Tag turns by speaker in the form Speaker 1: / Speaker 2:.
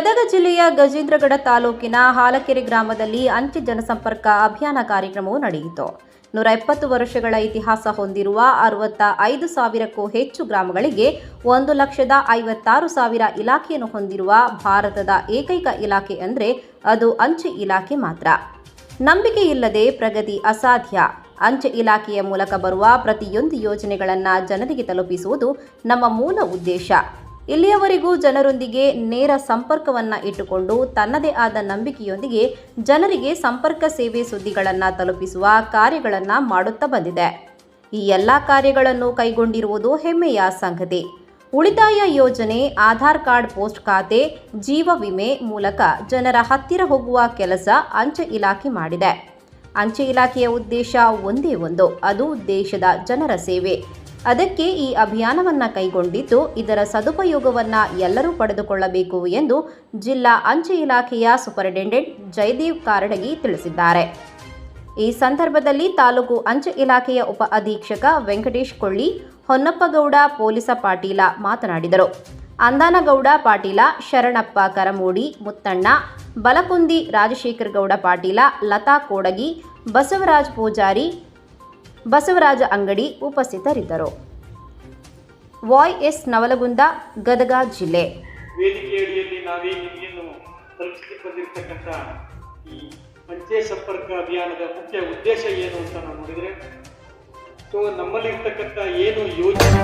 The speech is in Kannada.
Speaker 1: ಗದಗ ಜಿಲ್ಲೆಯ ಗಜೇಂದ್ರಗಡ ತಾಲೂಕಿನ ಹಾಲಕೆರೆ ಗ್ರಾಮದಲ್ಲಿ ಅಂಚೆ ಜನಸಂಪರ್ಕ ಅಭಿಯಾನ ಕಾರ್ಯಕ್ರಮವು ನಡೆಯಿತು. 120 ವರ್ಷಗಳ ಇತಿಹಾಸ ಹೊಂದಿರುವ 65,000ಕ್ಕೂ ಹೆಚ್ಚು ಗ್ರಾಮಗಳಿಗೆ 1,56,000 ಇಲಾಖೆಯನ್ನು ಹೊಂದಿರುವ ಭಾರತದ ಏಕೈಕ ಇಲಾಖೆ ಅಂದರೆ ಅದು ಅಂಚೆ ಇಲಾಖೆ ಮಾತ್ರ. ನಂಬಿಕೆ ಇಲ್ಲದೆ ಪ್ರಗತಿ ಅಸಾಧ್ಯ. ಅಂಚೆ ಇಲಾಖೆಯ ಮೂಲಕ ಬರುವ ಪ್ರತಿಯೊಂದು ಯೋಜನೆಗಳನ್ನು ಜನರಿಗೆ ತಲುಪಿಸುವುದು ನಮ್ಮ ಮೂಲ ಉದ್ದೇಶ. ಇಲ್ಲಿಯವರೆಗೂ ಜನರೊಂದಿಗೆ ನೇರ ಸಂಪರ್ಕವನ್ನು ಇಟ್ಟುಕೊಂಡು ತನ್ನದೇ ಆದ ನಂಬಿಕೆಯೊಂದಿಗೆ ಜನರಿಗೆ ಸಂಪರ್ಕ ಸೇವೆ ಸುದ್ದಿಗಳನ್ನು ತಲುಪಿಸುವ ಕಾರ್ಯಗಳನ್ನು ಮಾಡುತ್ತಾ ಬಂದಿದೆ. ಈ ಎಲ್ಲ ಕಾರ್ಯಗಳನ್ನು ಕೈಗೊಂಡಿರುವುದು ಹೆಮ್ಮೆಯ ಸಂಗತಿ. ಉಳಿತಾಯ ಯೋಜನೆ, ಆಧಾರ್ ಕಾರ್ಡ್, ಪೋಸ್ಟ್ ಖಾತೆ, ಜೀವ ವಿಮೆ ಮೂಲಕ ಜನರ ಹತ್ತಿರ ಹೋಗುವ ಕೆಲಸ ಅಂಚೆ ಇಲಾಖೆ ಮಾಡಿದೆ. ಅಂಚೆ ಇಲಾಖೆಯ ಉದ್ದೇಶ ಒಂದೇ ಒಂದು, ಅದು ದೇಶದ ಜನರ ಸೇವೆ. ಅದಕ್ಕೆ ಈ ಅಭಿಯಾನವನ್ನು ಕೈಗೊಂಡಿದ್ದು, ಇದರ ಸದುಪಯೋಗವನ್ನು ಎಲ್ಲರೂ ಪಡೆದುಕೊಳ್ಳಬೇಕು ಎಂದು ಜಿಲ್ಲಾ ಅಂಚೆ ಇಲಾಖೆಯ ಸೂಪರಿಂಟೆಂಡೆಂಟ್ ಜಯದೇವ್ ಕಾರಡಗಿ ತಿಳಿಸಿದ್ದಾರೆ. ಈ ಸಂದರ್ಭದಲ್ಲಿ ತಾಲೂಕು ಅಂಚೆ ಇಲಾಖೆಯ ಉಪ ಅಧೀಕ್ಷಕ ವೆಂಕಟೇಶ್ ಕೊಳ್ಳಿ, ಹೊನ್ನಪ್ಪಗೌಡ ಪೊಲೀಸ ಪಾಟೀಲ ಮಾತನಾಡಿದರು. ಅಂದಾನಗೌಡ ಪಾಟೀಲ, ಶರಣಪ್ಪ ಕರಮೂಡಿ, ಮುತ್ತಣ್ಣ ಬಲಕುಂದಿ, ರಾಜಶೇಖರಗೌಡ ಪಾಟೀಲ, ಲತಾ ಕೋಡಗಿ, ಬಸವರಾಜ ಪೂಜಾರಿ, ಬಸವರಾಜ ಅಂಗಡಿ ಉಪಸ್ಥಿತರಿದ್ದರು. ವಾಯ್ಎಸ್ ನವಲಗುಂದ, ಗದಗ ಜಿಲ್ಲೆ.
Speaker 2: ವೇದಿಕೆಯಡಿಯಲ್ಲಿ ನಾವೇನು ತಲುಪಿಸಿ ಬಂದಿರತಕ್ಕಂಥ ಈ ಅಂಚೆ ಸಂಪರ್ಕ ಅಭಿಯಾನದ ಮುಖ್ಯ ಉದ್ದೇಶ ಏನು ಅಂತ ನಾವು ನೋಡಿದರೆ, ನಮ್ಮಲ್ಲಿರ್ತಕ್ಕಂಥ ಏನು ಯೋಜನೆ